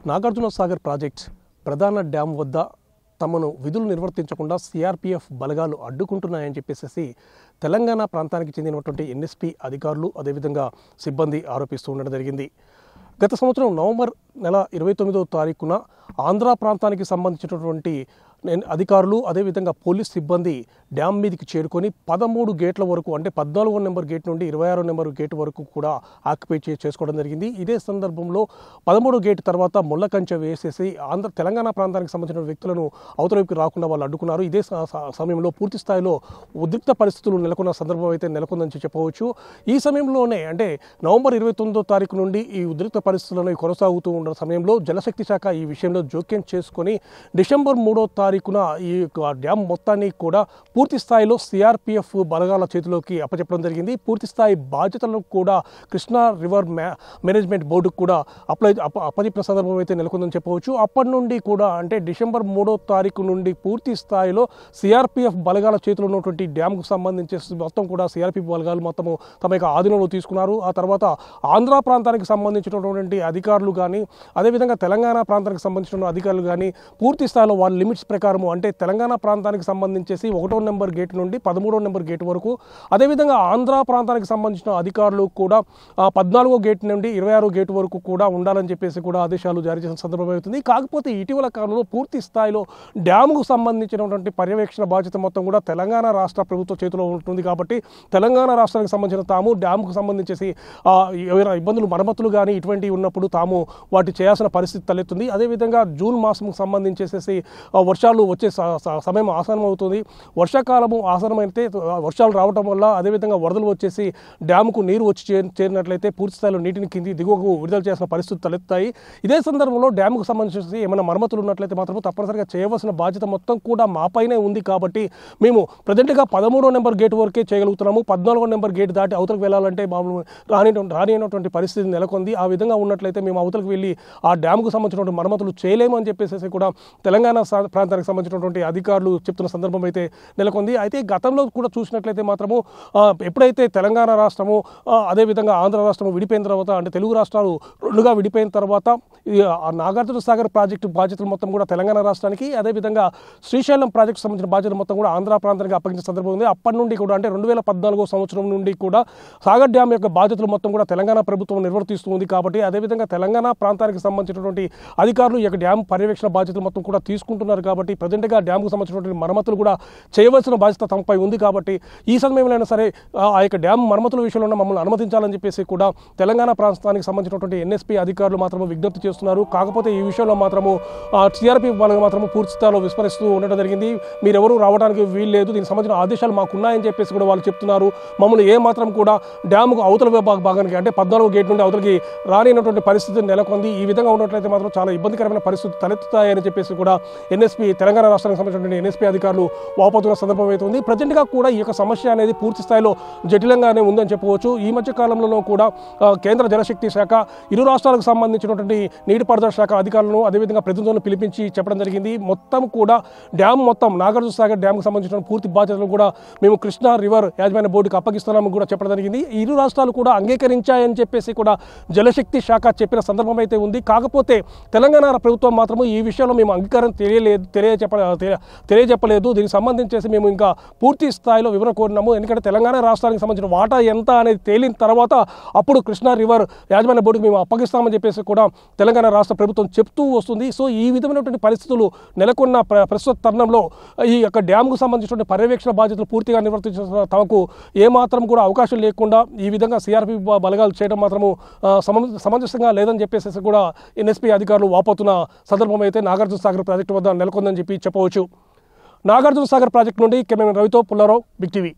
Nagarjuna Sagar project ప్రధాన dam వద్ద తమను విధులు నిర్వర్తించకుండా సిఆర్పీఎఫ్ బలగాలు అడ్డుకుంటున్నాయని చెప్పేసి తెలంగాణ ప్రాంతానికి చెందినటువంటి ఎన్ఎస్పీ అధికారులు అదేవిధంగా సిబ్బంది ఆరోపిస్తూ ఉండడం జరిగింది. గత సంవత్సరం నవంబర్ నెల 29వ తారీఖున ఆంధ్ర ప్రాంతానికి సంబంధించినటువంటి అధికారులు అదేవిధంగా పోలీస్ సిబ్బంది డ్యామ్ మీదకి చేరుకొని 13 గేట్ల వరకు అంటే 14వ నెంబర్ గేట్ నుండి 26వ నెంబర్ గేట్ వరకు కూడా ఆక్యుపై చేసుకోవడం జరిగింది. ఇదే సందర్భంలో 13వ గేట్ తర్వాత ముళ్ళ కంచె వేసేసి తెలంగాణ ప్రాంతానికి సంబంధించిన వ్యక్తులను అవతలవైపుకి రాకుండా వాళ్ళు అడ్డుకున్నారు. ఇదే సమయంలో పూర్తి స్థాయిలో ఉద్రిక్త పరిస్థితులు నెలకొన్న సందర్భం అయితే నెలకొందని చెప్పవచ్చు. ఈ సమయంలోనే అంటే నవంబర్ 29వ తారీఖు నుండి ఈ ఉద్రిక్త పరిస్థితులను కొనసాగుతూ ఉన్న సమయంలో జలశక్తి శాఖ ఈ విషయంలో జోక్యం చేసుకొని డిసెంబర్ 3వ తారీఖున ఈ డ్యామ్ మొత్తాన్ని కూడా పూర్తి స్థాయిలో సిఆర్పీఎఫ్ బలగాల చేతిలోకి అప్పచెప్పడం జరిగింది. పూర్తి స్థాయి బాధ్యతలను కూడా కృష్ణా రివర్ మేనేజ్మెంట్ బోర్డుకు కూడా అప్పచెప్పిన సందర్భం అయితే నెలకొందని చెప్పవచ్చు. అప్పటి నుండి కూడా అంటే డిసెంబర్ 3వ తారీఖు నుండి పూర్తి స్థాయిలో సిఆర్పీఎఫ్ బలగాల చేతిలో ఉన్నటువంటి డ్యామ్కు సంబంధించి మొత్తం కూడా సిఆర్పీఎఫ్ బలగాలు మొత్తము తమ యొక్క ఆధీనంలో తీసుకున్నారు. ఆ తర్వాత ఆంధ్ర ప్రాంతానికి సంబంధించినటువంటి అధికారులు కానీ అదేవిధంగా తెలంగాణ ప్రాంతానికి సంబంధించిన అధికారులు కానీ పూర్తి స్థాయిలో వాళ్ళ లిమిట్స్ ప్రకారము అంటే తెలంగాణ ప్రాంతానికి సంబంధించేసి 1వ నెంబర్ గేట్ నుండి 13వ నెంబర్ గేట్ వరకు అదేవిధంగా ఆంధ్ర ప్రాంతానికి సంబంధించిన అధికారులు కూడా 14వ గేట్ నుండి 26వ గేట్ వరకు కూడా ఉండాలని చెప్పేసి కూడా ఆదేశాలు జారీ చేసిన సందర్భం అవుతుంది. కాకపోతే ఇటీవల కాలంలో పూర్తి స్థాయిలో డ్యాముకు సంబంధించినటువంటి పర్యవేక్షణ బాధ్యత మొత్తం కూడా తెలంగాణ రాష్ట్ర ప్రభుత్వ చేతిలో ఉంటుంది. కాబట్టి తెలంగాణ రాష్ట్రానికి సంబంధించిన తాము డ్యాముకు సంబంధించేసి ఏవైనా ఇబ్బందులు మరమ్మతులు కానీ ఇటువంటివి ఉన్నప్పుడు తాము వాటి చేయాల్సిన పరిస్థితి తలెత్తుంది. అదేవిధంగా జూన్ మాసంకు సంబంధించేసేసి వర్షాలు వచ్చే సమయం ఆసనం అవుతుంది. వర్షాకాలము ఆసనమైతే వర్షాలు రావడం వల్ల అదేవిధంగా వరదలు వచ్చేసి డ్యాముకు నీరు వచ్చి చేరినట్లయితే పూర్తి స్థాయిలో నీటిని దిగువకు విడుదల చేసిన పరిస్థితులు తలెత్తాయి. ఇదే సందర్భంలో డ్యాముకు సంబంధించి ఏమైనా మరమ్మతులు ఉన్నట్లయితే మాత్రం తప్పనిసరిగా చేయవలసిన బాధ్యత మొత్తం కూడా మాపైనే ఉంది. కాబట్టి మేము ప్రజెంట్గా 13వ నెంబర్ గేట్ వరకే చేయగలుగుతున్నాము. 14వ నెంబర్ గేట్ దాటి అవతలకు వెళ్ళాలంటే మామూలు రానిటువంటి పరిస్థితి నెలకొంది. ఆ విధంగా ఉన్నట్లయితే మేము అవతలకు వెళ్ళి ఆ డ్యాముకు సంబంధించినటువంటి మరమ్మతులు చేయలేము అని చెప్పేసి కూడా తెలంగాణ ప్రాంతానికి సంబంధించినటువంటి అధికారులు చెప్తున్న సందర్భం అయితే నెలకొంది. అయితే గతంలో కూడా చూసినట్లయితే మాత్రము ఎప్పుడైతే తెలంగాణ రాష్ట్రము అదేవిధంగా ఆంధ్ర రాష్ట్రము విడిపోయిన తర్వాత అంటే తెలుగు రాష్ట్రాలు రెండుగా విడిపోయిన తర్వాత నాగార్జున సాగర్ ప్రాజెక్టు బాధ్యతలు మొత్తం కూడా తెలంగాణ రాష్ట్రానికి అదేవిధంగా శ్రీశైలం ప్రాజెక్టు సంబంధించిన బాధ్యతలు మొత్తం కూడా ఆంధ్ర ప్రాంతానికి అప్పగించిన సందర్భం ఉంది. అప్పటి నుండి కూడా అంటే 2014 సంవత్సరం నుండి కూడా సాగర్ డ్యామ్ యొక్క బాధ్యతలు మొత్తం కూడా తెలంగాణ ప్రభుత్వం నిర్వర్తిస్తుంది. కాబట్టి అదేవిధంగా తెలంగాణ ప్రాంతానికి సంబంధించినటువంటి అధికారులు ఈ యొక్క డ్యామ్ పర్యవేక్షణ బాధ్యతలు మొత్తం కూడా తీసుకుంటున్నారు. కాబట్టి ప్రజెంట్గా డ్యామ్కు సంబంధించినటువంటి మరమ్మతులు కూడా చేయవలసిన బాధ్యత తమపై ఉంది. కాబట్టి ఈ సమయంలో సరే ఆ యొక్క డ్యామ్ మరమ్మతుల విషయంలో మమ్మల్ని అనుమతించాలని చెప్పేసి కూడా తెలంగాణ ప్రాంతానికి సంబంధించినటువంటి ఎన్ఎస్పీ అధికారులు మాత్రము విజ్ఞప్తి చేస్తున్నారు. కాకపోతే ఈ విషయంలో మాత్రము సిఆర్పీఎఫ్ వాళ్ళకి మాత్రము పూర్తి స్థాయిలో విస్మరిస్తూ ఉండడం జరిగింది. మీరెవరూ రావడానికి వీలు లేదు, దీనికి సంబంధించిన ఆదేశాలు మాకున్నాయని చెప్పేసి కూడా వాళ్ళు చెప్తున్నారు. మమ్మల్ని ఏ మాత్రం కూడా డ్యాముకు అవతల భాగానికి అంటే 14వ గేట్ నుండి అవతలకి రానినటువంటి పరిస్థితి నెలకొంది. ఈ విధంగా ఉన్నట్లయితే మాత్రం చాలా ఇబ్బందికరమైన పరిస్థితి తలెత్తుతాయని చెప్పేసి కూడా ఎన్ఎస్పీ తెలంగాణ రాష్ట్రానికి సంబంధించిన ఎన్ఎస్పీ అధికారులు వాపోతున్న సందర్భం అయితే ఉంది. ప్రజెంట్గా కూడా ఈ యొక్క సమస్య అనేది పూర్తి స్థాయిలో జటిలంగానే ఉందని చెప్పవచ్చు. ఈ మధ్య కాలంలో కూడా కేంద్ర జలశక్తి శాఖ ఇరు రాష్ట్రాలకు సంబంధించినటువంటి నీటిపారుదల శాఖ అధికారులను అదేవిధంగా ప్రతినిధులను పిలిపించి చెప్పడం జరిగింది. మొత్తం కూడా డ్యామ్ మొత్తం నాగార్జున సాగర్ డ్యామ్కు సంబంధించిన పూర్తి బాధ్యతలను కూడా మేము కృష్ణా రివర్ యాజమాన్య బోర్డుకి అప్పగిస్తున్నామని కూడా చెప్పడం జరిగింది. ఇరు రాష్ట్రాలు కూడా అంగీకరించాయని చెప్పేసి కూడా జలశక్తి శాఖ చెప్పిన సందర్భం అయితే ఉంది. కాకపోతే తెలంగాణ ప్రభుత్వం మాత్రము ఈ విషయంలో మేము అంగీకారం తెలియజెప్పలేదు. దీనికి సంబంధించేసి మేము ఇంకా పూర్తి స్థాయిలో వివరణ కోరినాము. ఎందుకంటే తెలంగాణ రాష్ట్రానికి సంబంధించిన వాటా ఎంత అనేది తేలిన తర్వాత అప్పుడు కృష్ణా రివర్ యాజమాన్య బోర్డుకి మేము అప్పగిస్తామని చెప్పేసి కూడా తెలంగాణ రాష్ట్ర ప్రభుత్వం చెప్తూ వస్తుంది. సో ఈ విధమైనటువంటి పరిస్థితులు నెలకొన్న ప్రస్తుత తరుణంలో ఈ యొక్క డ్యామ్కు సంబంధించిన పర్యవేక్షణ బాధ్యతలు పూర్తిగా నిర్వర్తించిన తమకు ఏమాత్రం కూడా అవకాశం లేకుండా ఈ విధంగా సిఆర్పీ బలగాలు చేయడం మాత్రము సమంజసంగా లేదని చెప్పేసి కూడా ఎన్ఎస్పీ అధికారులు వాపోతున్న సందర్భం అయితే నాగార్జున సాగర్ ప్రాజెక్టు వద్ద నెలకొందని చెప్పవచ్చు. నాగార్జున సాగర్ ప్రాజెక్టు నుండి కెమెరామెన్ రవితో పుల్లారావు, బిగ్ టీవీ.